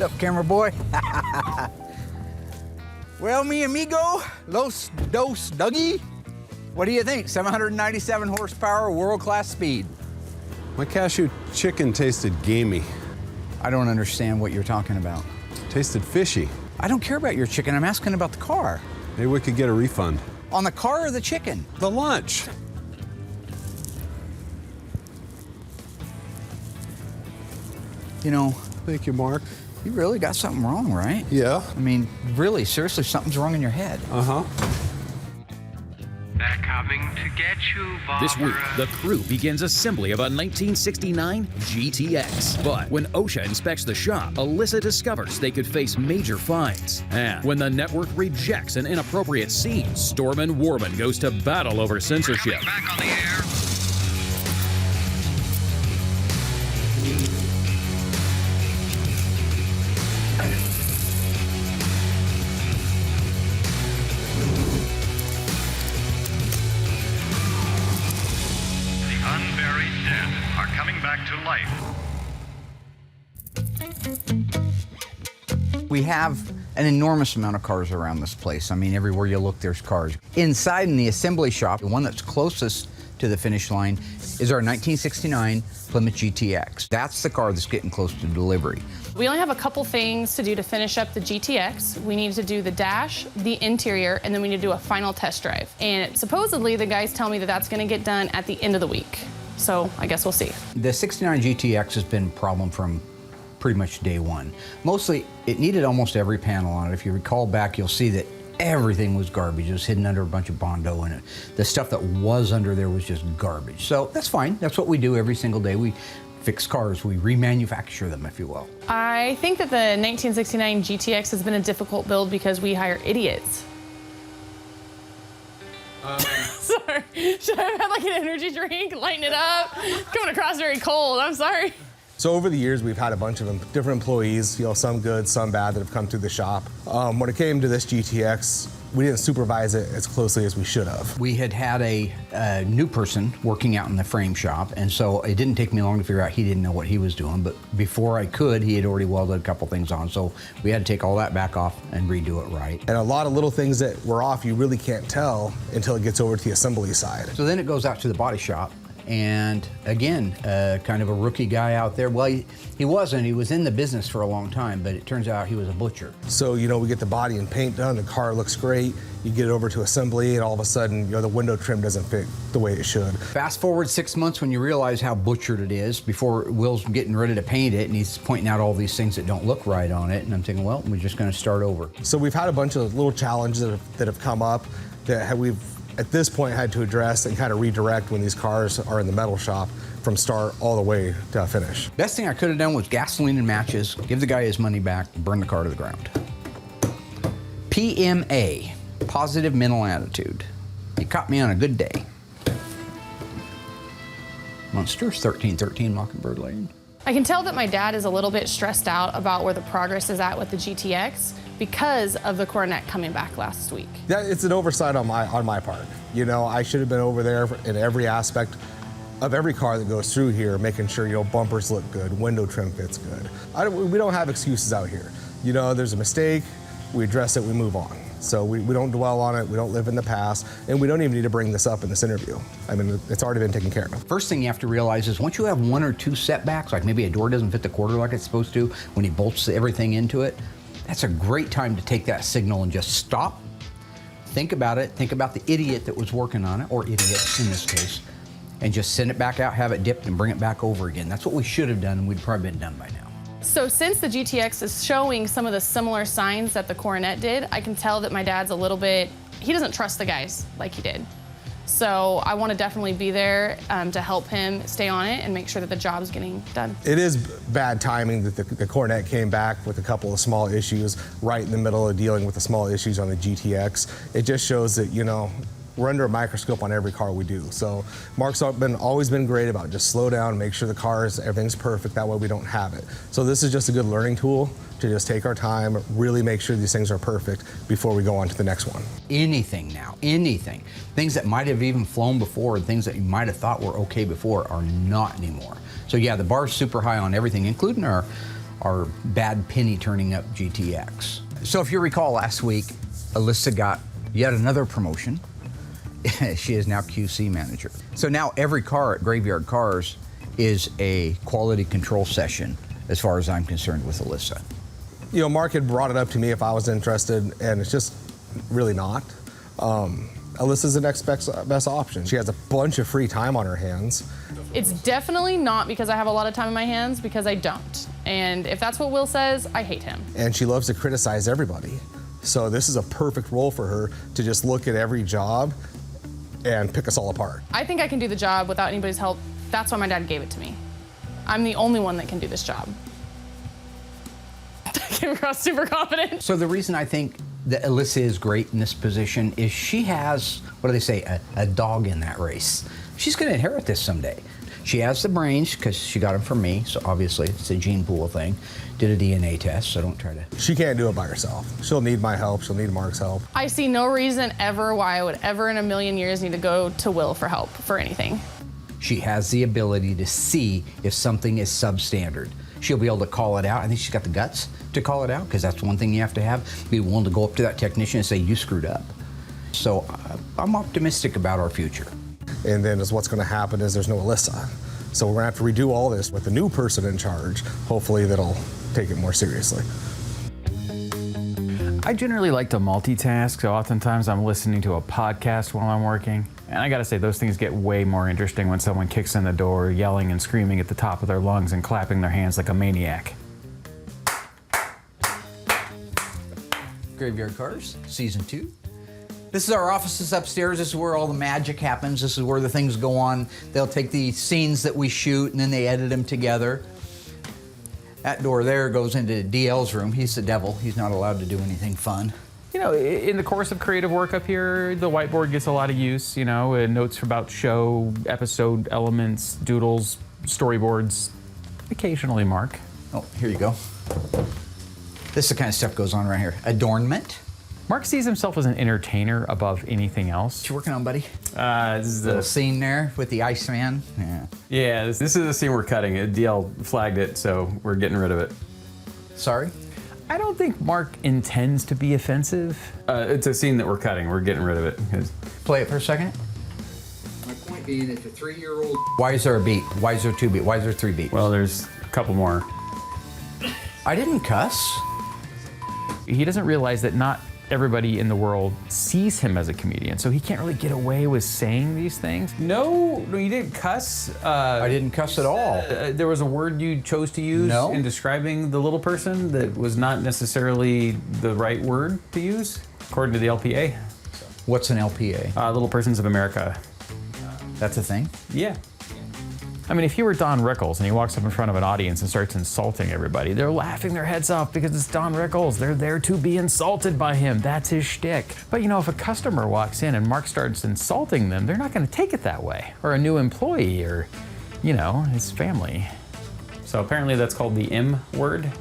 What's up, camera boy? Well, mi amigo, los dos Dougie. What do you think? 797 horsepower, world-class speed. My cashew chicken tasted gamey. I don't understand what you're talking about. Tasted fishy. I don't care about your chicken. I'm asking about the car. Maybe we could get a refund. On the car or the chicken? The lunch. You know, Thank you, Mark. you really got something wrong, right? Yeah. I mean, really, seriously, something's wrong in your head. Uh-huh. They're coming to get you, Barbara. This week, the crew begins assembly of a 1969 GTX. But when OSHA inspects the shop, Alyssa discovers they could face major fines. And when the network rejects an inappropriate scene, Stormin Warman goes to battle over censorship. Back on the air. The unburied dead are coming back to life. We have an enormous amount of cars around this place. I mean, everywhere you look, there's cars. Inside in the assembly shop, the one that's closest to the finish line is our 1969 Plymouth GTX. That's the car that's getting close to delivery. We only have a couple things to do to finish up the GTX. We need to do the dash, the interior, and then we need to do a final test drive. And supposedly the guys tell me that that's gonna get done at the end of the week. So I guess we'll see. The 69 GTX has been a problem from pretty much day one. Mostly, it needed almost every panel on it. If you recall back, you'll see that everything was garbage. It was hidden under a bunch of Bondo, and the stuff that was under there was just garbage. So that's fine. That's what we do every single day. We fix cars. We remanufacture them, if you will. I think that the 1969 GTX has been a difficult build because we hire idiots. Sorry, should I have had like an energy drink, lighten it up? Coming across very cold, I'm sorry. So over the years, we've had a bunch of different employees, you know, some good, some bad, that have come through the shop. When it came to this GTX, we didn't supervise it as closely as we should have. We had a new person working out in the frame shop, and so it didn't take me long to figure out he didn't know what he was doing, but before I could, he had already welded a couple things on, so we had to take all that back off and redo it right. And a lot of little things that were off, you really can't tell until it gets over to the assembly side. So then it goes out to the body shop, and again, kind of a rookie guy out there. Well, he wasn't. He was in the business for a long time, but it turns out he was a butcher. So, you know, we get the body and paint done, the car looks great, you get it over to assembly, and all of a sudden, you know, the window trim doesn't fit the way it should. Fast forward 6 months when you realize how butchered it is, before Will's getting ready to paint it, and he's pointing out all these things that don't look right on it, and I'm thinking, well, we're just gonna start over. So we've had a bunch of little challenges that have come up that we've, at this point, had to address and kind of redirect when these cars are in the metal shop from start all the way to finish. Best thing I could have done was gasoline and matches, give the guy his money back, burn the car to the ground. PMA, positive mental attitude. You caught me on a good day. Monsters, 1313 Mockingbird Lane. I can tell that my dad is a little bit stressed out about where the progress is at with the GTX because of the Coronet coming back last week. That, it's an oversight on my part. You know, I should have been over there in every aspect of every car that goes through here, making sure, you know, bumpers look good, window trim fits good. We don't have excuses out here. You know, there's a mistake, we address it, we move on. So we don't dwell on it, we don't live in the past, and we don't even need to bring this up in this interview. I mean, it's already been taken care of. First thing you have to realize is once you have one or two setbacks, like maybe a door doesn't fit the quarter like it's supposed to, when he bolts everything into it, that's a great time to take that signal and just stop, think about it, think about the idiot that was working on it, or idiots in this case, and just send it back out, have it dipped, and bring it back over again. That's what we should have done, and we'd probably been done by now. So since the GTX is showing some of the similar signs that the Coronet did, I can tell that my dad's a little bit, he doesn't trust the guys like he did. So I want to definitely be there to help him stay on it and make sure that the job's getting done. It is bad timing that the Coronet came back with a couple of small issues right in the middle of dealing with the small issues on the GTX. It just shows that, you know, we're under a microscope on every car we do. So Mark's always been great about just slow down, make sure the cars, everything's perfect, that way we don't have it. So this is just a good learning tool to just take our time, really make sure these things are perfect before we go on to the next one. Anything now, anything. Things that might have even flown before and things that you might have thought were okay before are not anymore. So yeah, the bar's super high on everything, including our our bad penny turning up GTX. So if you recall last week, Alyssa got yet another promotion. She is now QC manager. So now every car at Graveyard Carz is a quality control session as far as I'm concerned with Alyssa. You know, Mark had brought it up to me if I was interested, and it's just really not. Alyssa's the next best option. She has a bunch of free time on her hands. It's definitely not because I have a lot of time in my hands, because I don't. And if that's what Will says, I hate him. And she loves to criticize everybody. So this is a perfect role for her to just look at every job and pick us all apart. I think I can do the job without anybody's help. That's why my dad gave it to me. I'm the only one that can do this job. I came across super confident. So the reason I think that Alyssa is great in this position is she has, what do they say, a dog in that race. She's going to inherit this someday. She has the brains because she got them from me, so obviously it's a gene pool thing. Did a DNA test, so don't try to. She can't do it by herself. She'll need my help. She'll need Mark's help. I see no reason ever why I would ever in a million years need to go to Will for help for anything. She has the ability to see if something is substandard. She'll be able to call it out. I think she's got the guts to call it out, because that's one thing you have to have. Be willing to go up to that technician and say, you screwed up. So I'm optimistic about our future. And then what's going to happen is there's no Alyssa. So we're going to have to redo all this with a new person in charge. Hopefully that'll take it more seriously. I generally like to multitask, so oftentimes I'm listening to a podcast while I'm working. And I gotta say, those things get way more interesting when someone kicks in the door, yelling and screaming at the top of their lungs and clapping their hands like a maniac. Graveyard Carz, Season 2. This is our offices upstairs. This is where all the magic happens. This is where the things go on. They'll take the scenes that we shoot and then they edit them together. That door there goes into DL's room. He's the devil. He's not allowed to do anything fun. You know, in the course of creative work up here, the whiteboard gets a lot of use, you know, notes about show, episode elements, doodles, storyboards, occasionally Mark. Oh, here you go. This is the kind of stuff goes on right here. Adornment. Mark sees himself as an entertainer above anything else. What you working on, buddy? This is Little scene there with the Iceman. Yeah. Yeah, this is the scene we're cutting. DL flagged it, so we're getting rid of it. Sorry? I don't think Mark intends to be offensive. It's a scene that we're cutting. We're getting rid of it. Play it for a second. My point being, it's a 3-year-old. Why is there a beat? Why is there 2 beats? Why is there 3 beats? Well, there's a couple more. I didn't cuss. He doesn't realize that not everybody in the world sees him as a comedian, so he can't really get away with saying these things. No, you didn't cuss. I didn't cuss at all. There was a word you chose to use in describing the little person that was not necessarily the right word to use, according to the LPA. What's an LPA? Little Persons of America. That's a thing? Yeah. I mean, if you were Don Rickles and he walks up in front of an audience and starts insulting everybody, they're laughing their heads off because it's Don Rickles. They're there to be insulted by him. That's his shtick. But you know, if a customer walks in and Mark starts insulting them, they're not going to take it that way. Or a new employee, or, you know, his family. So apparently that's called the M word.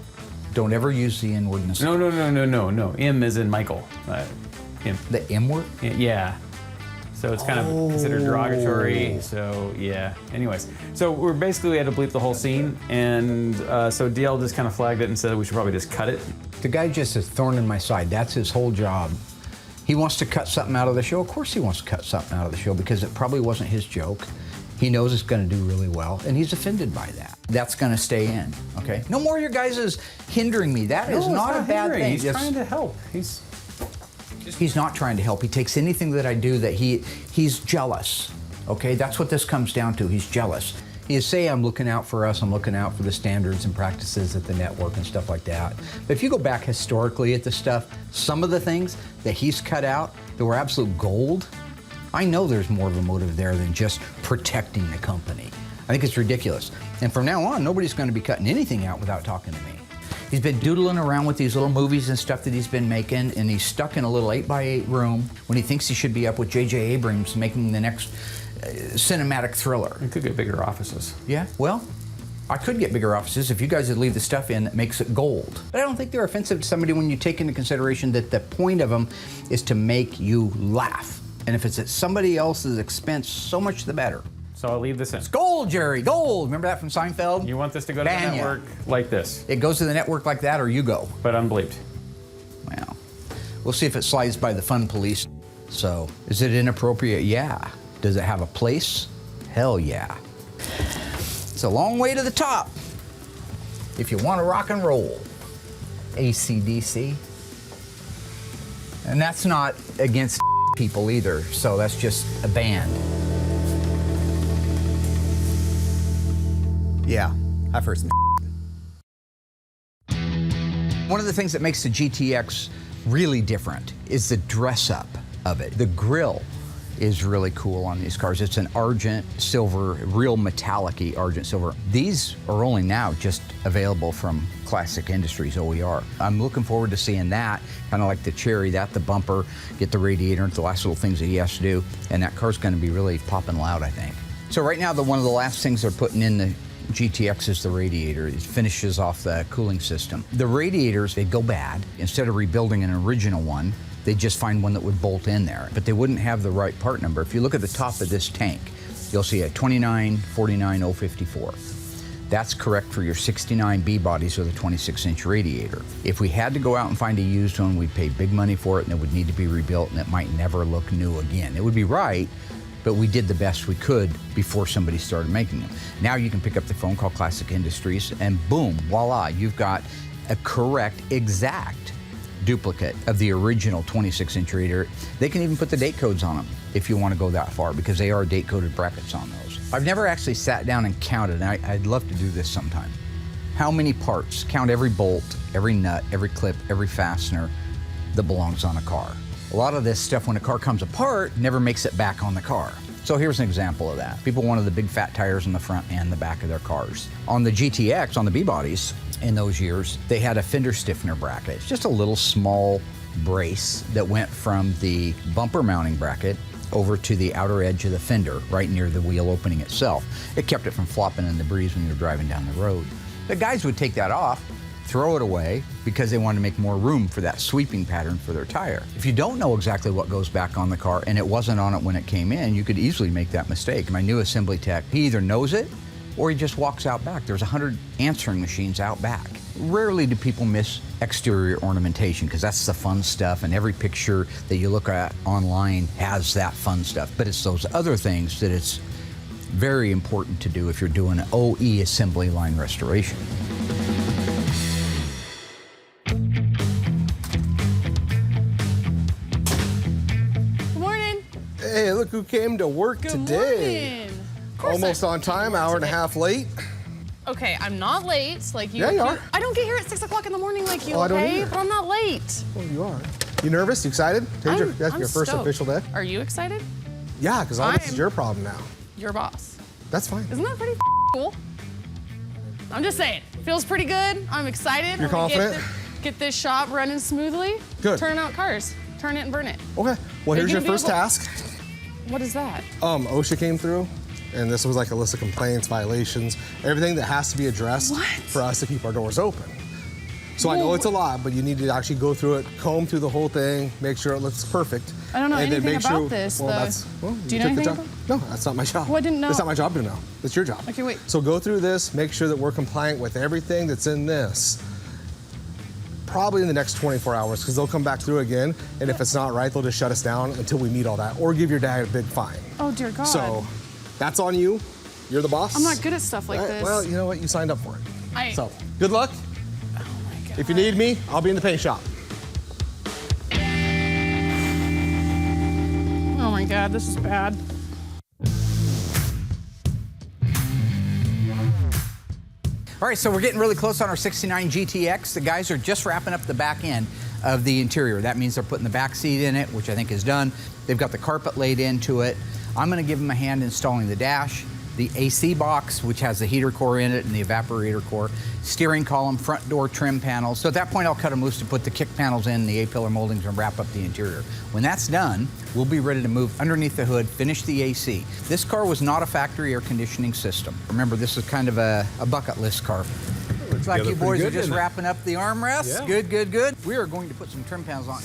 Don't ever use the N word in this. No. M as in Michael. M. The M word? Yeah. So it's kind of considered derogatory, so yeah. Anyways, so we had to bleep the whole scene, and so DL just kind of flagged it and said we should probably just cut it. The guy just is a thorn in my side. That's his whole job. He wants to cut something out of the show. Of course he wants to cut something out of the show because it probably wasn't his joke. He knows it's going to do really well, and he's offended by that. That's going to stay in, okay? No more of your guys is hindering me. That is not a bad thing. He's trying to help. He's not trying to help. He takes anything that I do that he's jealous, okay? That's what this comes down to. He's jealous. You say I'm looking out for us, I'm looking out for the standards and practices at the network and stuff like that. But if you go back historically at the stuff, some of the things that he's cut out that were absolute gold, I know there's more of a motive there than just protecting the company. I think it's ridiculous. And from now on, nobody's going to be cutting anything out without talking to me. He's been doodling around with these little movies and stuff that he's been making, and he's stuck in a little 8x8 room when he thinks he should be up with J.J. Abrams making the next cinematic thriller. You could get bigger offices. Yeah, well, I could get bigger offices if you guys would leave the stuff in that makes it gold. But I don't think they're offensive to somebody when you take into consideration that the point of them is to make you laugh. And if it's at somebody else's expense, so much the better. So I'll leave this in. Gold, Jerry, gold. Remember that from Seinfeld? You want this to go to the Banya. network like this, It goes to the network like that, or you go. but unbleeped. Well, we'll see if it slides by the fun police. So, is it inappropriate? Yeah. Does it have a place? Hell yeah. It's a long way to the top. If you want to rock and roll, AC/DC. And that's not against people either, so that's just a band. Yeah, I've heard some. One of the things that makes the GTX really different is the dress up of it. The grille is really cool on these cars. It's an argent silver, real metallic-y argent silver. These are only now just available from Classic Industries OER. I'm looking forward to seeing that, kind of like the Cherry, the bumper, get the radiator, the last little things that he has to do, and that car's gonna be really popping loud, I think. So right now, one of the last things they're putting in the GTX is the radiator. It finishes off the cooling system. The radiators, they go bad. Instead of rebuilding an original one, they just find one that would bolt in there, but they wouldn't have the right part number. If you look at the top of this tank, you'll see a 2949054. That's correct for your 69 B bodies with a 26-inch radiator. If we had to go out and find a used one, we'd pay big money for it, and it would need to be rebuilt, and it might never look new again. It would be right, but we did the best we could before somebody started making them. Now you can pick up the phone, call Classic Industries, and boom, voila, you've got a correct, exact duplicate of the original 26-inch radiator. They can even put the date codes on them if you want to go that far, because they are date-coded brackets on those. I've never actually sat down and counted, and I'd love to do this sometime. How many parts, count every bolt, every nut, every clip, every fastener that belongs on a car. A lot of this stuff, when a car comes apart, never makes it back on the car. So here's an example of that. People wanted the big fat tires in the front and the back of their cars. On the GTX, on the B-bodies, in those years, they had a fender stiffener bracket. It's just a little small brace that went from the bumper mounting bracket over to the outer edge of the fender, right near the wheel opening itself. It kept it from flopping in the breeze when you're driving down the road. The guys would take that off, throw it away, because they wanted to make more room for that sweeping pattern for their tire. If you don't know exactly what goes back on the car and it wasn't on it when it came in, you could easily make that mistake. My new assembly tech, he either knows it or he just walks out back. There's 100 answering machines out back. Rarely do people miss exterior ornamentation, because that's the fun stuff, and every picture that you look at online has that fun stuff. But it's those other things that it's very important to do if you're doing an OE assembly line restoration. Good morning. Hey, look who came to work Good today. morning. Of course Almost I on came to time, work hour and a today. half late. Okay, I'm not late like you. Yeah, you are. I don't get here at 6 o'clock in the morning like you, Oh, I don't okay? either. But I'm not late. Well, you are. You nervous? You excited? Today's I'm your first stoked. official day? Are you excited? Yeah, because all this is I'm- your problem now. Your boss. That's fine. Isn't that pretty cool? I'm just saying. Feels pretty good. I'm excited. You're I'm gonna confident? Get this shop running smoothly. Good. Turn out cars. Turn it and burn it. Okay. Well, here's you your gonna be first able- task. What is that? OSHA came through, and this was like a list of complaints, violations, everything that has to be addressed What? for us to keep our doors open. So I know Well, it's a lot, but you need to actually go through it, comb through the whole thing, make sure it looks perfect. I don't know and then anything make about sure, this, Well, though. that's well, Do you know took the anything job. No, that's not my job. Well, I didn't know. It's not my job to know. It's your job. Okay, wait. So go through this, make sure that we're compliant with everything that's in this. Probably in the next 24 hours, because they'll come back through again, and if it's not right, they'll just shut us down until we meet all that, or give your dad a big fine. Oh dear God. So that's on you. You're the boss. I'm not good at stuff like All right, this. Well, you know what? You signed up for it. I- So good luck. Oh my God. If you need me, I'll be in the paint shop. Oh my God, this is bad. All right, so we're getting really close on our 69 GTX. The guys are just wrapping up the back end of the interior. That means they're putting the back seat in it, which I think is done. They've got the carpet laid into it. I'm gonna give them a hand installing the dash, the AC box, which has the heater core in it and the evaporator core, steering column, front door trim panels. So at that point, I'll cut them loose to put the kick panels in, the A-pillar moldings, and wrap up the interior. When that's done, we'll be ready to move underneath the hood, finish the AC. This car was not a factory air conditioning system. Remember, this is kind of a bucket list car. Looks like together you pretty boys good, are just didn't it? wrapping up the armrests. Yeah. Good, good, good. We are going to put some trim panels on.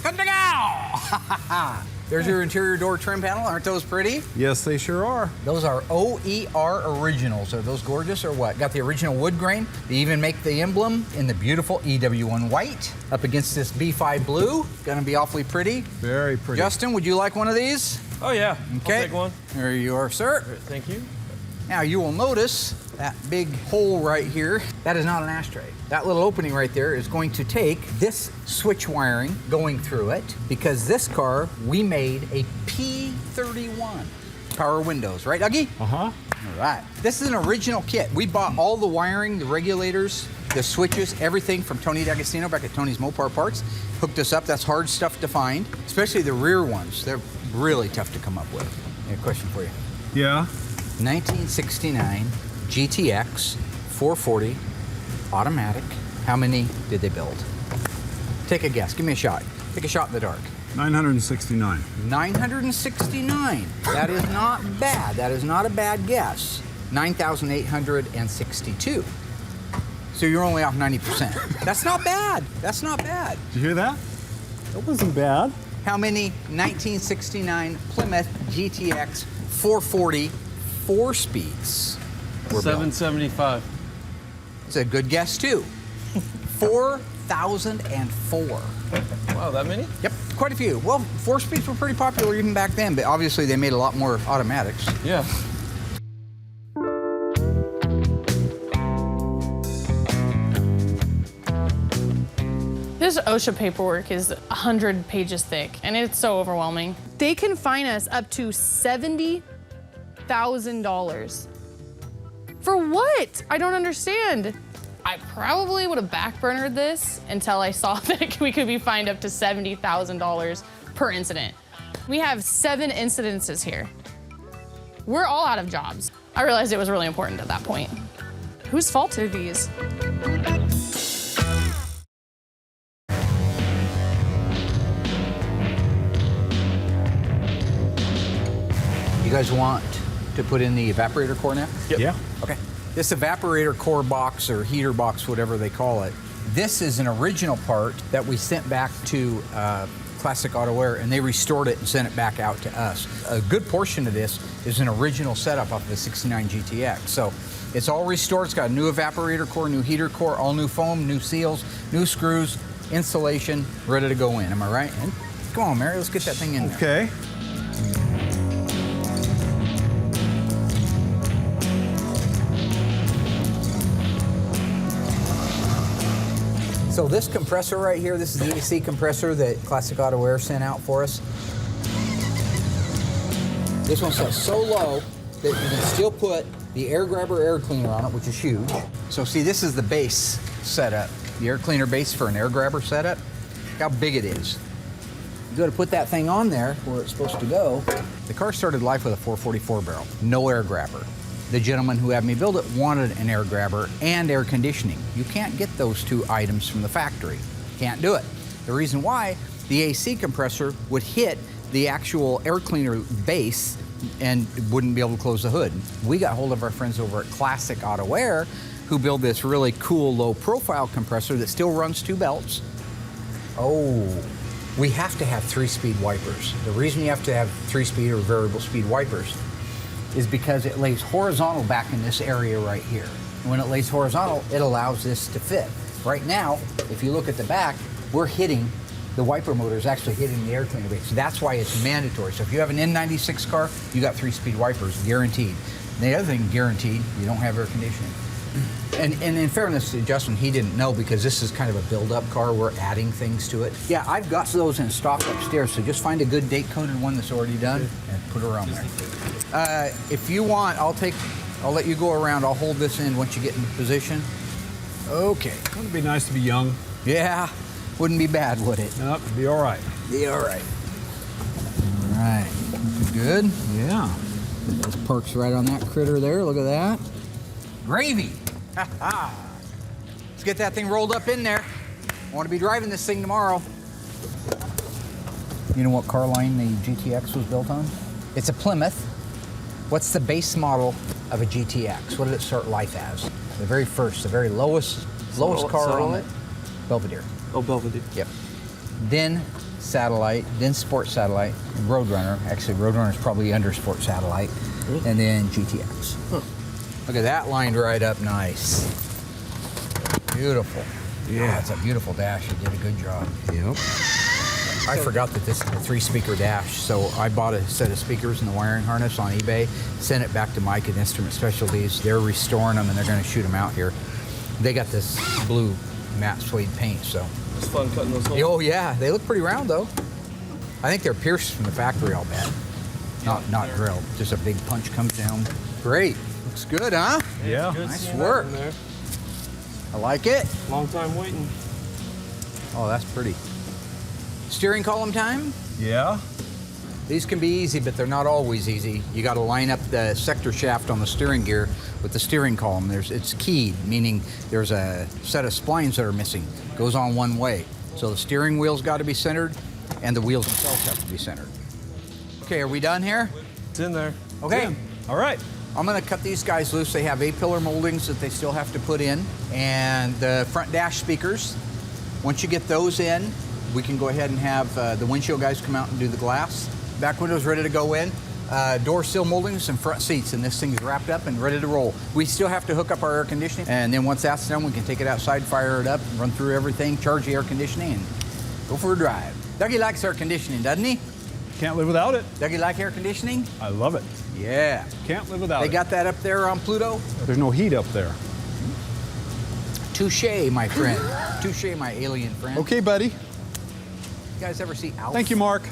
There's your interior door trim panel. Aren't those pretty? Yes, they sure are. Those are OER originals. Are those gorgeous or what? Got the original wood grain. They even make the emblem in the beautiful EW1 white up against this B5 blue. Gonna be awfully pretty. Very pretty. Justin, would you like one of these? Oh yeah, Okay. I'll take one. There you are, sir. Thank you. Now you will notice that big hole right here. That is not an ashtray. That little opening right there is going to take this switch wiring going through it, because this car, we made a P31. Power windows, right, Dougie? Uh-huh. All right. This is an original kit. We bought all the wiring, the regulators, the switches, everything from Tony D'Agostino back at Tony's Mopar Parts. Hooked us up. That's hard stuff to find, especially the rear ones. They're really tough to come up with. I have a question for you. Yeah. 1969 GTX 440 automatic. How many did they build? Take a guess. Give me a shot. Take a shot in the dark. 969. 969. That is not bad. That is not a bad guess. 9,862. So you're only off 90%. That's not bad. That's not bad. Did you hear that? That wasn't bad. How many 1969 Plymouth GTX 440 4 speeds were built? 775. It's a good guess too. 4,004. Wow, that many? Yep, quite a few. Well, 4 speeds were pretty popular even back then, but obviously they made a lot more automatics. Yeah. This OSHA paperwork is 100 pages thick, and it's so overwhelming. They can fine us up to $70,000. For what? I don't understand. I probably would have backburnered this until I saw that we could be fined up to $70,000 per incident. We have 7 incidences here. We're all out of jobs. I realized it was really important at that point. Whose fault are these? You guys want to put in the evaporator core now? Yep. Yeah. Okay. This evaporator core box or heater box, whatever they call it, this is an original part that we sent back to Classic Auto Air, and they restored it and sent it back out to us. A good portion of this is an original setup off of the 69 GTX. So it's all restored. It's got a new evaporator core, new heater core, all new foam, new seals, new screws, insulation, ready to go in. Am I right? And come on, Mary, let's get that thing in there. Okay. So this compressor right here, this is the AC compressor that Classic Auto Air sent out for us. This one's set so low that you can still put the air grabber air cleaner on it, which is huge. So see, this is the base setup. The air cleaner base for an air grabber setup. Look how big it is. You go to put that thing on there where it's supposed to go. The car started life with a 444 barrel, no air grabber. The gentleman who had me build it wanted an air grabber and air conditioning. You can't get those 2 items from the factory. Can't do it. The reason why, the AC compressor would hit the actual air cleaner base and wouldn't be able to close the hood. We got hold of our friends over at Classic Auto Air who build this really cool low profile compressor that still runs 2 belts. Oh, we have to have 3-speed wipers. The reason you have to have 3-speed or variable speed wipers is because it lays horizontal back in this area right here. When it lays horizontal, it allows this to fit. Right now, if you look at the back, we're hitting, the wiper motor is actually hitting the air cleaner base. That's why it's mandatory. So if you have an N96 car, you got 3-speed wipers, guaranteed. And the other thing, guaranteed, you don't have air conditioning. And in fairness to Justin, he didn't know because this is kind of a build-up car. We're adding things to it. Yeah, I've got those in stock upstairs, so just find a good date-coded one that's already done and put her on there. If you want, I'll let you go around. I'll hold this in once you get into position. Okay. Wouldn't it be nice to be young? Yeah, wouldn't be bad, would it? Nope, it'd be all right. Be all right. All right, good. Yeah. Those perks right on that critter there. Look at that. Gravy. Let's get that thing rolled up in there. I want to be driving this thing tomorrow. You know what car line the GTX was built on? It's a Plymouth. What's the base model of a GTX? What did it start life as? The very first, the very lowest car on it? Belvedere. Oh, Belvedere. Yep. Then Satellite, then Sport Satellite, Roadrunner. Actually, Roadrunner is probably under Sport Satellite, and then GTX. Look at that, lined right up nice. Beautiful. Yeah, it's a beautiful dash. You did a good job. Yep. I forgot that this is a 3-speaker dash, so I bought a set of speakers and the wiring harness on eBay, sent it back to Mike at Instrument Specialties. They're restoring them and they're going to shoot them out here. They got this blue matte suede paint, so. It's fun cutting those holes. Oh yeah, they look pretty round though. I think they're pierced from the factory, I'll bet. Not drilled. Just a big punch comes down. Great. Looks good, huh? Yeah. Good Nice seeing work. that in there. I like it. Long time waiting. Oh, that's pretty. Steering column time? Yeah. These can be easy, but they're not always easy. You got to line up the sector shaft on the steering gear with the steering column. It's keyed, meaning there's a set of splines that are missing. Goes on one way. So the steering wheel's got to be centered, and the wheels themselves have to be centered. Okay, are we done here? It's in there. Okay. All right. I'm going to cut these guys loose. They have A-pillar moldings that they still have to put in, and the front dash speakers. Once you get those in, we can go ahead and have the windshield guys come out and do the glass. Back window's ready to go in. Door sill moldings and front seats, and this thing's wrapped up and ready to roll. We still have to hook up our air conditioning, and then once that's done, we can take it outside, fire it up, run through everything, charge the air conditioning, and go for a drive. Dougie likes air conditioning, doesn't he? Can't live without it. Dougie like air conditioning? I love it. Yeah. Can't live without They it. got that up there on Pluto? There's no heat up there. Touche, my friend. Touche, my alien friend. Okay, buddy. You guys ever see Alf? Thank you, Mark.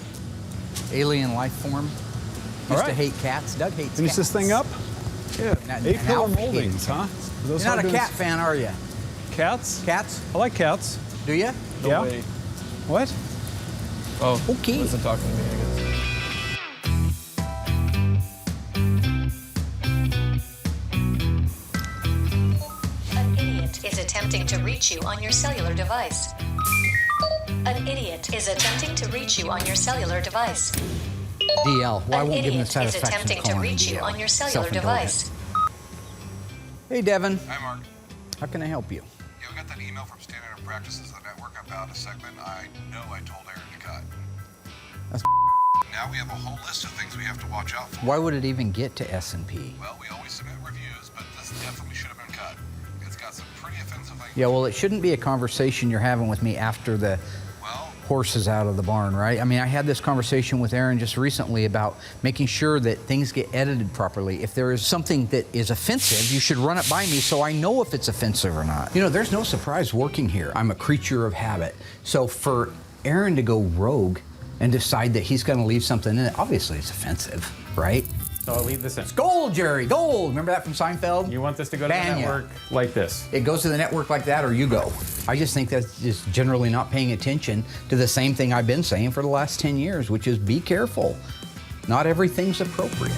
Alien life form. Used All to right. hate cats. Doug hates Finish cats. this thing up. Yeah. And A-pillar Alf moldings, hates huh? cats. Are those You're not hard a to cat fan, are you? Cats? Cats? I like cats. Do you? No Yeah. way. What? Oh, Okay. Wasn't talking to me, I guess. An idiot is attempting to reach you on your cellular device. An idiot is attempting to reach you on your cellular device. DL. Well, I An won't give him the idiot is satisfaction attempting of to calling him reach you DL. on your cellular Self-indulgent. device. Hey, Devin. Hi, Mark. How can I help you? Yeah, we got that email from Standard and Practices of the Network about a segment I know I told Aaron to cut. That's Now we have a whole list of things we have to watch out for. Why would it even get to S&P? Well, we always submit reviews, but this definitely should have been cut. It's got some pretty offensive language. Yeah, well, it shouldn't be a conversation you're having with me after the Well, horse is out of the barn, right? I mean, I had this conversation with Aaron just recently about making sure that things get edited properly. If there is something that is offensive, you should run it by me so I know if it's offensive or not. You know, there's no surprise working here. I'm a creature of habit. So for Aaron to go rogue and decide that he's going to leave something in it, obviously it's offensive, right? So I'll leave this in. Gold, Jerry, gold. Remember that from Seinfeld? You want this to go to the Banya. network like this. It goes to the network like that, or you go. I just think that's just generally not paying attention to the same thing I've been saying for the last 10 years, which is be careful. Not everything's appropriate.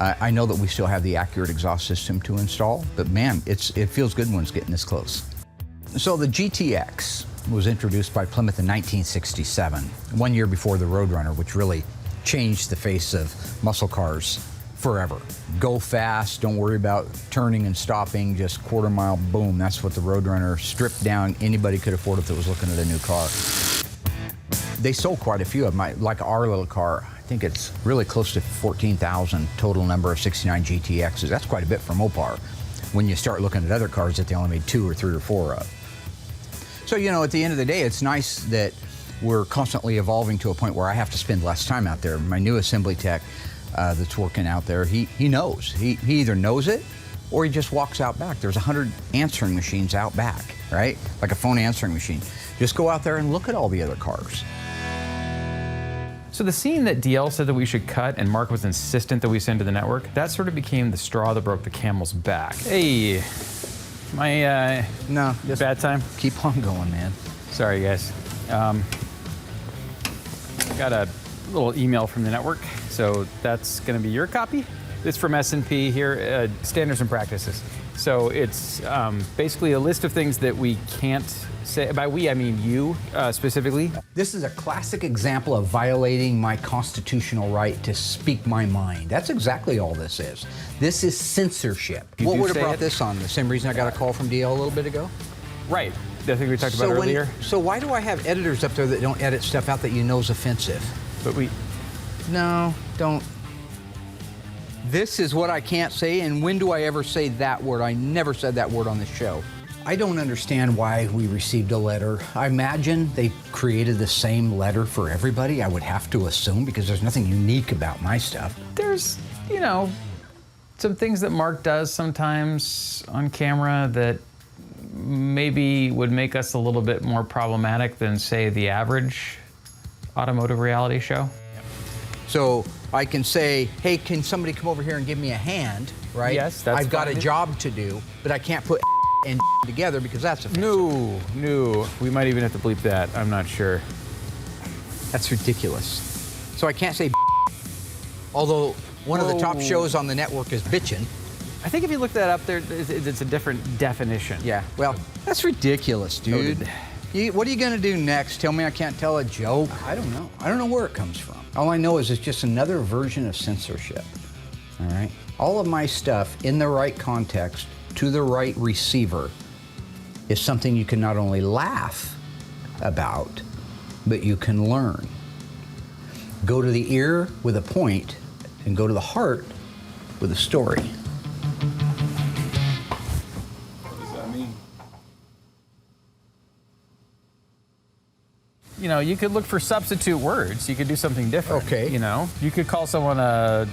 I know that we still have the accurate exhaust system to install, but man, it feels good when it's getting this close. So the GTX was introduced by Plymouth in 1967, 1 year before the Roadrunner, which really changed the face of muscle cars forever. Go fast, don't worry about turning and stopping, just quarter mile, boom. That's what the Roadrunner stripped down anybody could afford if it was looking at a new car. They sold quite a few of them, like our little car. I think it's really close to 14,000 total number of 69 GTXs. That's quite a bit for Mopar when you start looking at other cars that they only made 2 or 3 or 4 of. So, you know, at the end of the day, it's nice that we're constantly evolving to a point where I have to spend less time out there. My new assembly tech that's working out there, he knows. He either knows it or he just walks out back. There's 100 answering machines out back, right? Like a phone answering machine. Just go out there and look at all the other cars. So the scene that DL said that we should cut and Mark was insistent that we send to the network, that sort of became the straw that broke the camel's back. Hey, my No, just bad time? keep on going, man. Sorry, guys. Got a little email from the network, so that's going to be your copy. It's from S&P here, Standards and Practices. So it's basically a list of things that we can't say, by we I mean you specifically. This is a classic example of violating my constitutional right to speak my mind. That's exactly all this is. This is censorship. You What do would have say brought it? this on? The same reason I got a call from DL a little bit ago? Right. I think we talked about earlier. So why do I have editors up there that don't edit stuff out that you know is offensive? But we. No, don't. This is what I can't say, and when do I ever say that word? I never said that word on the show. I don't understand why we received a letter. I imagine they created the same letter for everybody, I would have to assume, because there's nothing unique about my stuff. There's, you know, some things that Mark does sometimes on camera that maybe would make us a little bit more problematic than, say, the average automotive reality show. So I can say, hey, can somebody come over here and give me a hand, right? Yes, that's I've got fine. a job to do, but I can't put and together because that's offensive. No. We might even have to bleep that. I'm not sure. That's ridiculous. So I can't say although one of the top shows on the network is bitchin'. I think if you look that up there, it's a different definition. Yeah, well, that's ridiculous, dude. What are you gonna do next? Tell me I can't tell a joke? I don't know. I don't know where it comes from. All I know is it's just another version of censorship, all right? All of my stuff in the right context to the right receiver is something you can not only laugh about, but you can learn. Go to the ear with a point and go to the heart with a story. What does that mean? You know, you could look for substitute words. You could do something different. Okay. You know, you could call someone a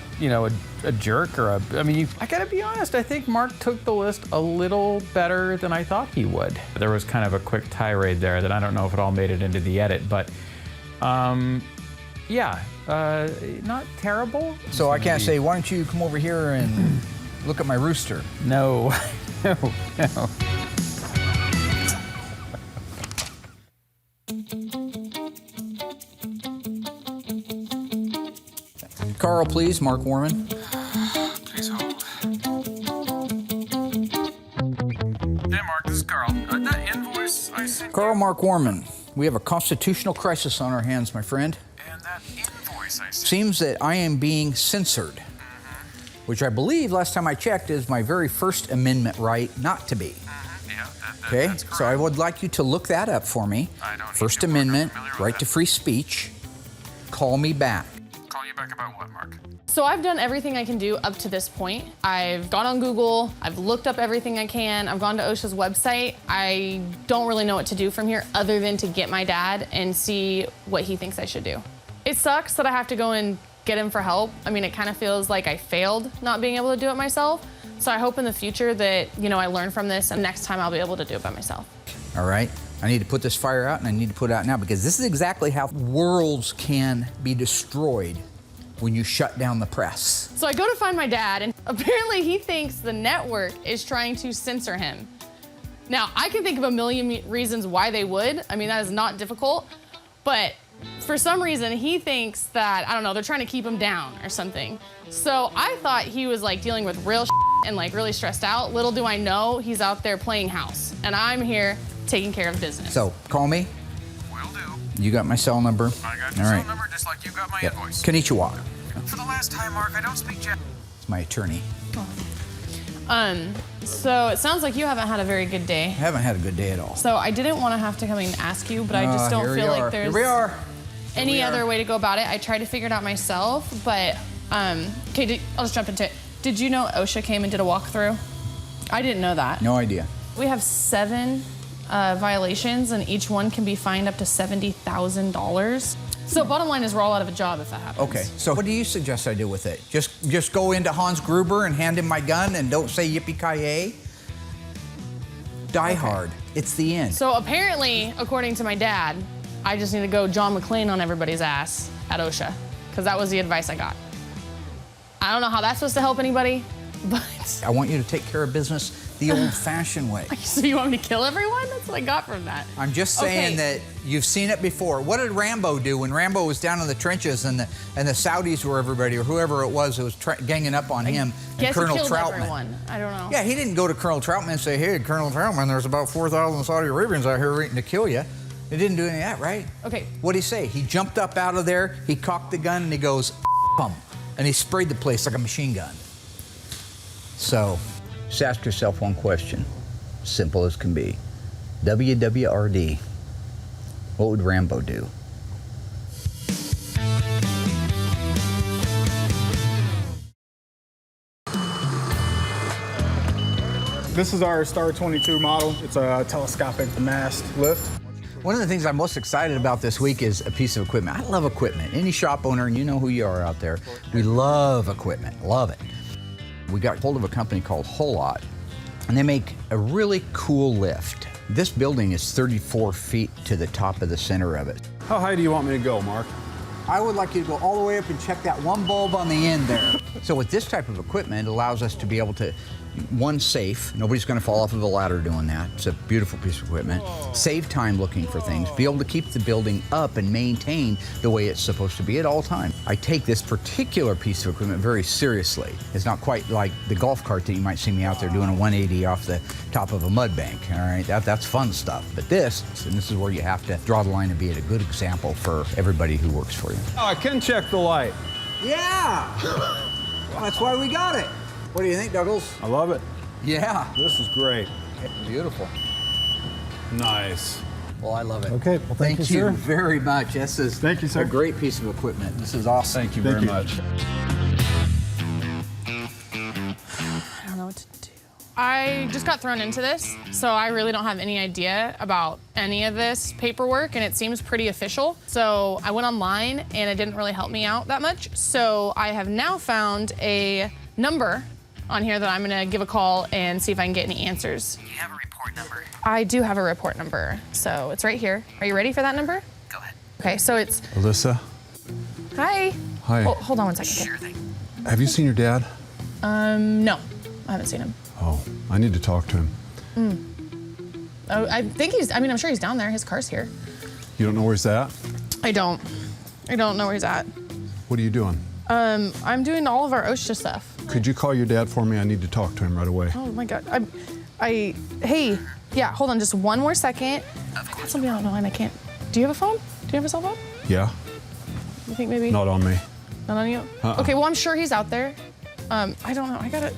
jerk or I mean, I gotta be honest, I think Mark took the list a little better than I thought he would. There was kind of a quick tirade there that I don't know if it all made it into the edit, but yeah, not terrible. So I can't say, why don't you come over here and look at my rooster? No, no. Carl, please, Mark Warman. Please hold. Hey, Mark, this is Carl. That invoice I sent Carl, Mark Warman. We have a constitutional crisis on our hands, my friend. and that invoice I sent. Seems that I am being censored, which I believe, last time I checked, is my very First Amendment right not to be. Yeah, Okay, that's correct. so I would like you to look that up for me. I don't need First to, Mark. I'm Amendment, familiar with right that. to free speech. Call me back. Call you back about what, Mark? So I've done everything I can do up to this point. I've gone on Google, I've looked up everything I can, I've gone to OSHA's website. I don't really know what to do from here other than to get my dad and see what he thinks I should do. It sucks that I have to go and get him for help. I mean, it kind of feels like I failed not being able to do it myself. So I hope in the future that, you know, I learn from this and next time I'll be able to do it by myself. All right? I need to put this fire out, and I need to put it out now because this is exactly how worlds can be destroyed when you shut down the press. So I go to find my dad, and apparently he thinks the network is trying to censor him. Now, I can think of a million reasons why they would. I mean, that is not difficult. But for some reason, he thinks that, I don't know, they're trying to keep him down or something. So I thought he was like dealing with real and like really stressed out. Little do I know, he's out there playing house. And I'm here taking care of business. So call me. Will do. You got my cell number. I got your All cell right. number just like you got my Yep. invoice. Konnichiwa. For the last time, Mark, I don't speak Japanese. It's my attorney. So it sounds like you haven't had a very good day. I haven't had a good day at all. So I didn't want to have to come and ask you, but I just don't Here we feel are. like there's Here we are. any we are. other way to go about it. I tried to figure it out myself, but okay, I'll just jump into it. Did you know OSHA came and did a walkthrough? I didn't know that. No idea. We have 7 violations, and each one can be fined up to $70,000. So bottom line is we're all out of a job if that happens. Okay, so what do you suggest I do with it? Just go into Hans Gruber and hand him my gun and don't say yippee-ki-yay? Die hard. It's the end. So apparently, according to my dad, I just need to go John McClane on everybody's ass at OSHA, because that was the advice I got. I don't know how that's supposed to help anybody, but I want you to take care of business. the old-fashioned way. So you want me to kill everyone? That's what I got from that. I'm just saying Okay. that you've seen it before. What did Rambo do when Rambo was down in the trenches and the Saudis were everybody, or whoever it was who was ganging up on him and Guess Colonel he killed Troutman? everyone. I don't know. Yeah, he didn't go to Colonel Troutman and say, hey, Colonel Troutman, there's about 4,000 Saudi Arabians out here waiting to kill you. He didn't do any of that, right? Okay. What'd he say? He jumped up out of there, he cocked the gun, and he goes, "F 'em," and he sprayed the place like a machine gun. So, just ask yourself one question, simple as can be. WWRD, what would Rambo do? This is our Star 22 model. It's a telescopic mast lift. One of the things I'm most excited about this week is a piece of equipment. I love equipment. Any shop owner, and you know who you are out there, we love equipment, love it. We got hold of a company called Holot, and they make a really cool lift. This building is 34 feet to the top of the center of it. How high do you want me to go, Mark? I would like you to go all the way up and check that one bulb on the end there. So with this type of equipment, it allows us to be able to, one, safe. Nobody's going to fall off of a ladder doing that. It's a beautiful piece of equipment. Save time looking for things. Be able to keep the building up and maintained the way it's supposed to be at all times. I take this particular piece of equipment very seriously. It's not quite like the golf cart that you might see me out there doing a 180 off the top of a mud bank. All right, that's fun stuff. But this is where you have to draw the line and be a good example for everybody who works for you. Oh, I can check the light. Yeah, that's why we got it. What do you think, Douglas? I love it. Yeah. This is great. Beautiful. Nice. Well, I love it. Okay, well, thank you, you sir. very much. This is Thank you, sir. a great piece of equipment. This is awesome. Thank you Thank very you. much. I don't know what to do. I just got thrown into this, so I really don't have any idea about any of this paperwork, and it seems pretty official. So I went online, and it didn't really help me out that much. So I have now found a number on here that I'm gonna give a call and see if I can get any answers. Do you have a report number? I do have a report number, so it's right here. Are you ready for that number? Go ahead. Okay, so it's, Alyssa, hi. Hi. Hold on one second. Sure thing. have you seen your dad? No, I haven't seen him. Oh, I need to talk to him. Oh, I'm sure he's down there. His car's here. You don't know where he's at? I don't know where he's at. What are you doing? I'm doing all of our OSHA stuff. Could you call your dad for me? I need to talk to him right away. Oh my God. Hey, yeah, hold on just one more second. I've got somebody on the line. I can't. Do you have a phone? Do you have a cell phone? Yeah? You think maybe? Not on me. Not on you? Okay, well, I'm sure he's out there. I don't know. I got it.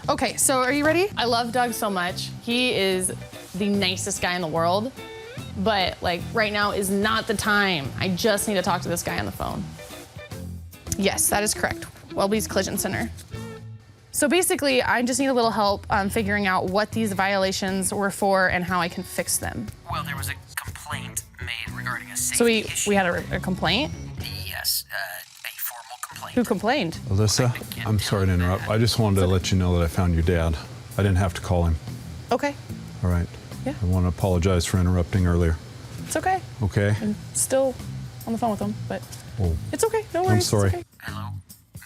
Okay, so are you ready? I love Doug so much. He is the nicest guy in the world, but like right now is not the time. I just need to talk to this guy on the phone. Yes, that is correct. Welby's Collision Center. So basically, I just need a little help figuring out what these violations were for and how I can fix them. Well, there was a complaint made regarding a safety So issue. we had a complaint? Yes, a formal complaint. Who complained? Alyssa, I'm sorry to interrupt. I just wanted to let you know that I found your dad. I didn't have to call him. Okay, All right? Yeah. I want to apologize for interrupting earlier. it's okay. Okay? I'm still on the phone with him, but Oh, it's okay. No worries. I'm it's sorry. okay. Hello,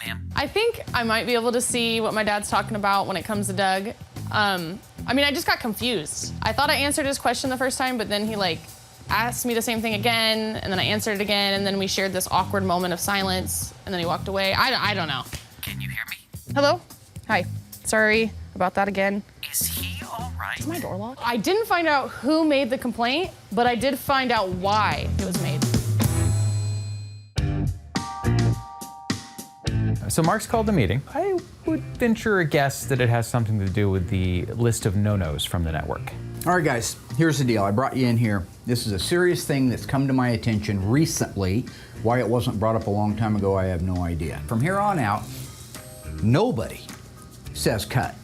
ma'am. I think I might be able to see what my dad's talking about when it comes to Doug. I just got confused. I thought I answered his question the first time, but then he asked me the same thing again, and then I answered it again, and then we shared this awkward moment of silence, and then he walked away. I don't know. Can you hear me? Hello? Hi. Sorry about that again. Is he all right? Is my door locked? I didn't find out who made the complaint, but I did find out why it was made. So Mark's called the meeting. I would venture a guess that it has something to do with the list of no-nos from the network. All right, guys, here's the deal. I brought you in here. This is a serious thing that's come to my attention recently. Why it wasn't brought up a long time ago, I have no idea. From here on out, nobody says cut,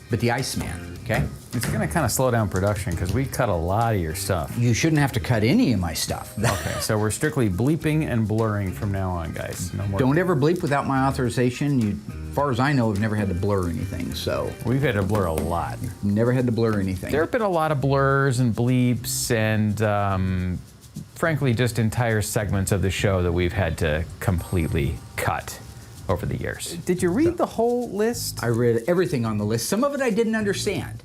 but the Iceman, okay? It's gonna kind of slow down production because we cut a lot of your stuff. You shouldn't have to cut any of my stuff. Okay, so we're strictly bleeping and blurring from now on, guys. No more. Don't ever bleep without my authorization. You, as far as I know, have never had to blur anything, so. We've had to blur a lot. Never had to blur anything. There have been a lot of blurs and bleeps and frankly, just entire segments of the show that we've had to completely cut. over the years. Did you read the whole list? I read everything on the list. Some of it I didn't understand.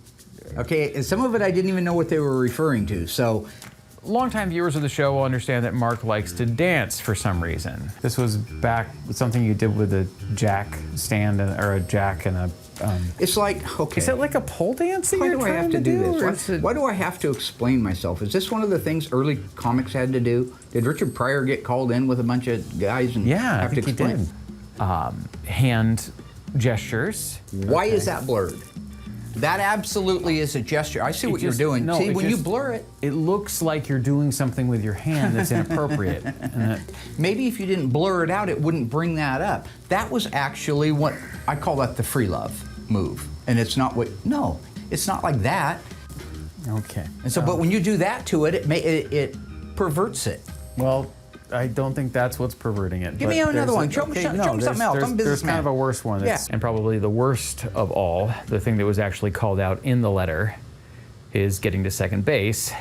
Okay, and some of it I didn't even know what they were referring to. So, longtime viewers of the show will understand that Mark likes to dance for some reason. This was back with something you did with a jack stand or a jack and a. It's like, okay. Is it like a pole dance that Why you're do I trying have to to do do? this? Why do I have to explain myself? Is this one of the things early comics had to do? Did Richard Pryor get called in with a bunch of guys and have to explain? He did. Hand gestures. Why is that blurred? That absolutely is a gesture. I see what you're doing. No, see, when you blur it, it looks like you're doing something with your hand that's inappropriate. Maybe if you didn't blur it out, it wouldn't bring that up. That was actually what I call that the free love move. And it's not what, no, it's not like that. Okay. And so, but when you do that to it, it perverts it. Well, I don't think that's what's perverting it. Give me another one. Show me something else. I'm a There's businessman. kind of a worse one. That's, and probably the worst of all, the thing that was actually called out in the letter, is getting to second base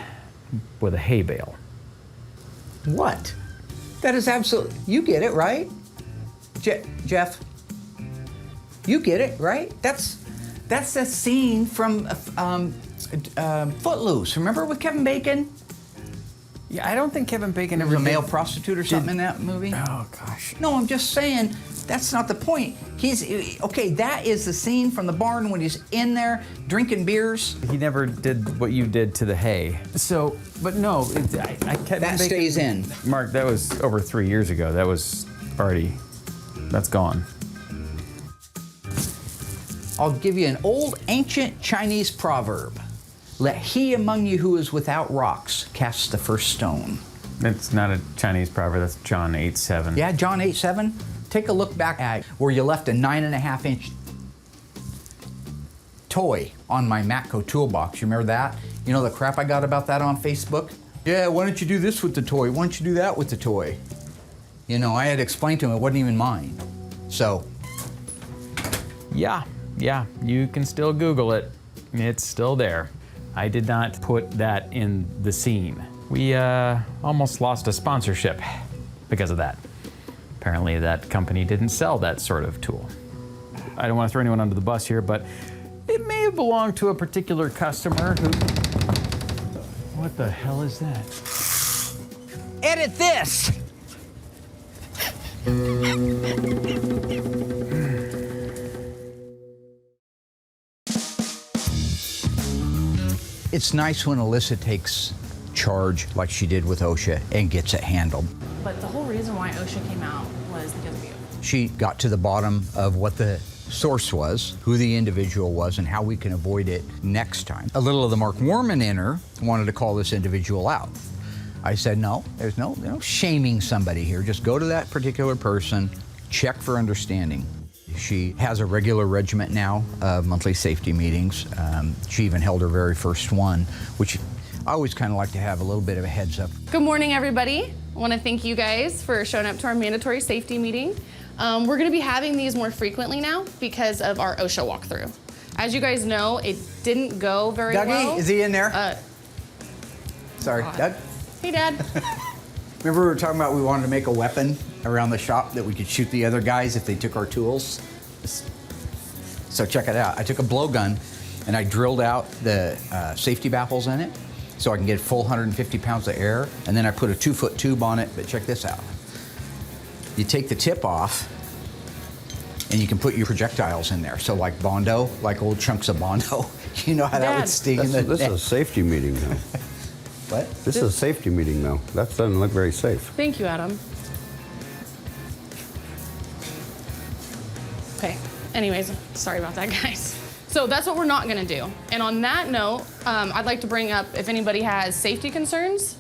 with a hay bale. What? That is absolutely, you get it, right? Jeff, you get it, right? That's a scene from Footloose. Remember with Kevin Bacon? Yeah, I don't think Kevin Bacon There ever was a did- male prostitute or something in that movie. Oh gosh. No, I'm just saying that's not the point. Okay. That is the scene from the barn when he's in there drinking beers. He never did what you did to the hay. So, but no, That stays in. Mark, that was over 3 years ago. That was already, that's gone. I'll give you an old ancient Chinese proverb. Let he among you who is without rocks cast the first stone. It's not a Chinese proverb, that's John 8:7. Yeah, John 8:7. Take a look back at where you left a 9.5-inch toy on my Matco toolbox. You remember that? You know the crap I got about that on Facebook? Yeah, why don't you do this with the toy? Why don't you do that with the toy? You know, I had explained to him it wasn't even mine. So. Yeah, you can still Google it. It's still there. I did not put that in the scene. We almost lost a sponsorship because of that. Apparently that company didn't sell that sort of tool. I don't want to throw anyone under the bus here, but it may have belonged to a particular customer who... What the hell is that? Edit this! It's nice when Alyssa takes charge like she did with OSHA and gets it handled. But the whole reason why OSHA came out was because of you. She got to the bottom of what the source was, who the individual was, and how we can avoid it next time. A little of the Mark Warman in her wanted to call this individual out. I said, no, there's no shaming somebody here. Just go to that particular person, check for understanding. She has a regular regiment now of monthly safety meetings. She even held her very first one, which I always kind of like to have a little bit of a heads up. Good morning, everybody. I want to thank you guys for showing up to our mandatory safety meeting. We're going to be having these more frequently now because of our OSHA walkthrough. As you guys know, it didn't go very well. Dougie, is he in there? Sorry, Doug? Hey, Dad. Remember we were talking about we wanted to make a weapon around the shop that we could shoot the other guys if they took our tools? So check it out. I took a blowgun and I drilled out the safety baffles in it so I can get full 150 pounds of air, and then I put a 2-foot tube on it, but check this out. You take the tip off and you can put your projectiles in there. So like Bondo, like old chunks of Bondo, you know how that would sting in the This neck. is a safety meeting now. What? This is a safety meeting now. That doesn't look very safe. Thank you, Adam. Okay, anyways, sorry about that, guys. So that's what we're not gonna do. And on that note, I'd like to bring up if anybody has safety concerns.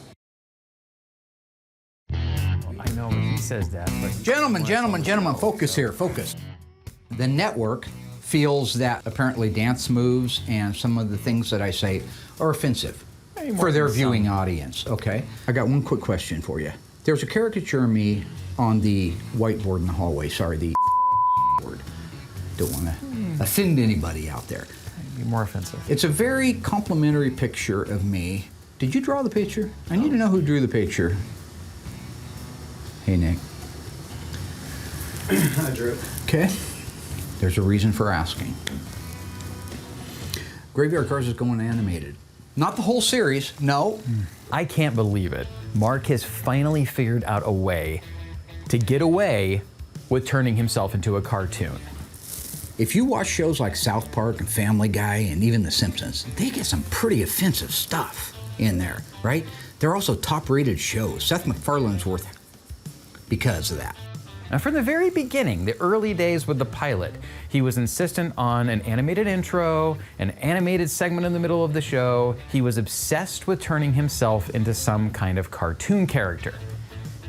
I know he says that, but... Gentlemen, focus here, focus. The network feels that apparently dance moves and some of the things that I say are offensive for their viewing audience, okay? I got one quick question for you. There's a caricature of me on the whiteboard in the hallway, sorry, the board. Don't want to offend anybody out there. Be more offensive. It's a very complimentary picture of me. Did you draw the picture? I need to know who drew the picture. Hey, Nick. Hi, Drew. Okay. There's a reason for asking. Graveyard Carz is going animated. Not the whole series, no. I can't believe it. Mark has finally figured out a way to get away with turning himself into a cartoon. If you watch shows like South Park and Family Guy and even The Simpsons, they get some pretty offensive stuff in there, right? They're also top-rated shows. Seth MacFarlane's worth it because of that. Now, from the very beginning, the early days with the pilot, he was insistent on an animated intro, an animated segment in the middle of the show. He was obsessed with turning himself into some kind of cartoon character.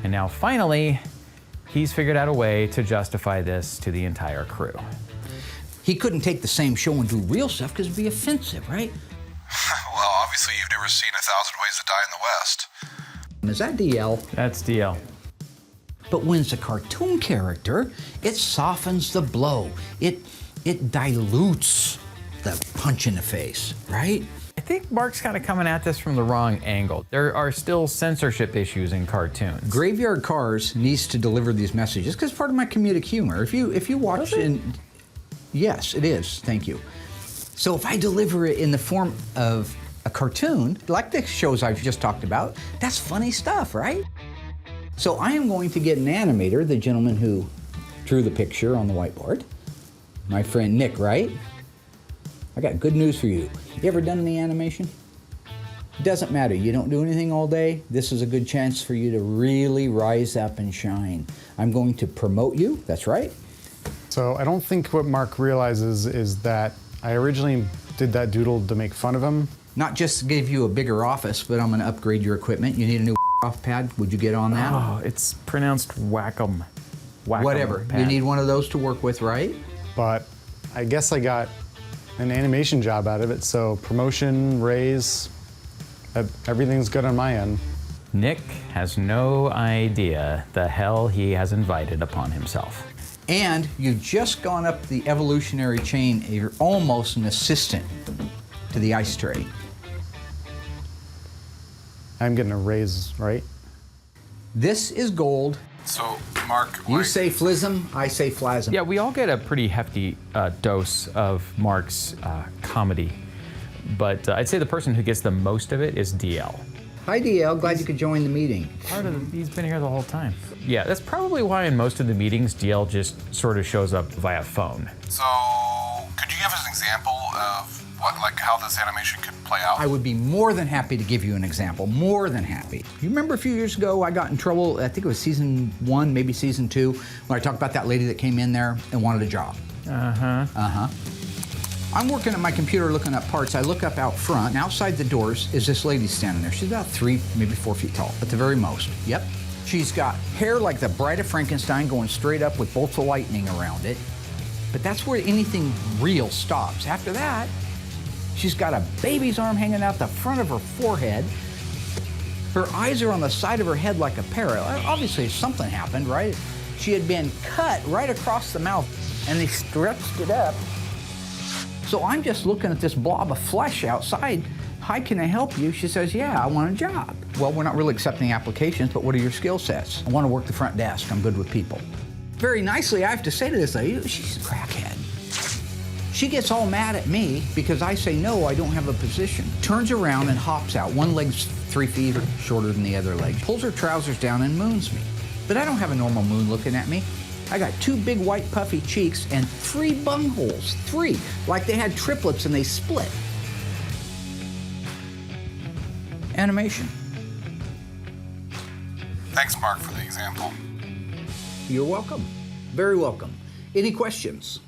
And now, finally, he's figured out a way to justify this to the entire crew. He couldn't take the same show and do real stuff because it'd be offensive, right? Well, obviously you've never seen 1,000 Ways to Die in the West. Is that DL? That's DL. But when it's a cartoon character, it softens the blow. It dilutes the punch in the face, right? I think Mark's kind of coming at this from the wrong angle. There are still censorship issues in cartoons. Graveyard Carz needs to deliver these messages because part of my comedic humor. If you watch in, yes, it is. Thank you. So if I deliver it in the form of a cartoon, like the shows I've just talked about, that's funny stuff, right? So I am going to get an animator, the gentleman who drew the picture on the whiteboard, my friend Nick, right? I got good news for you. You ever done any animation? It doesn't matter. You don't do anything all day. This is a good chance for you to really rise up and shine. I'm going to promote you. That's right. So I don't think what Mark realizes is that I originally did that doodle to make fun of him. Not just to give you a bigger office, but I'm going to upgrade your equipment. You need a new off pad. Would you get on that? Oh, it's pronounced whack-em. Whatever. Pad. You need one of those to work with, right? But I guess I got an animation job out of it, so promotion, raise, everything's good on my end. Nick has no idea the hell he has invited upon himself. And you've just gone up the evolutionary chain. You're almost an assistant to the Ice-Trey. I'm getting a raise, right? This is gold. So, Mark, You say flism, I say flasm. Yeah, we all get a pretty hefty dose of Mark's comedy, but I'd say the person who gets the most of it is DL. Hi, DL. Glad you could join the meeting. He's been here the whole time. Yeah, that's probably why in most of the meetings, DL just sort of shows up via phone. So, could you give us an example of how this animation could play out? I would be more than happy to give you an example. More than happy. You remember a few years ago, I got in trouble, I think it was season 1, maybe season 2, when I talked about that lady that came in there and wanted a job. I'm working at my computer looking up parts. I look up out front, and outside the doors is this lady standing there. She's about 3, maybe 4 feet tall, at the very most. Yep. She's got hair like the Bride of Frankenstein going straight up with bolts of lightning around it. But that's where anything real stops. After that, she's got a baby's arm hanging out the front of her forehead. Her eyes are on the side of her head like a parrot. Obviously, something happened, right? She had been cut right across the mouth, and they stretched it up. So I'm just looking at this blob of flesh outside. Hi, can I help you? She says, yeah, I want a job. Well, we're not really accepting applications, but what are your skill sets? I want to work the front desk. I'm good with people. Very nicely, I have to say to this lady, she's a crackhead. She gets all mad at me because I say, no, I don't have a position. Turns around and hops out. One leg's 3 feet shorter than the other leg. Pulls her trousers down and moons me. But I don't have a normal moon looking at me. I got 2 big white puffy cheeks and 3 bungholes. 3, like they had triplets and they split. Animation. Thanks, Mark, for the example. You're welcome. Very welcome. Any questions?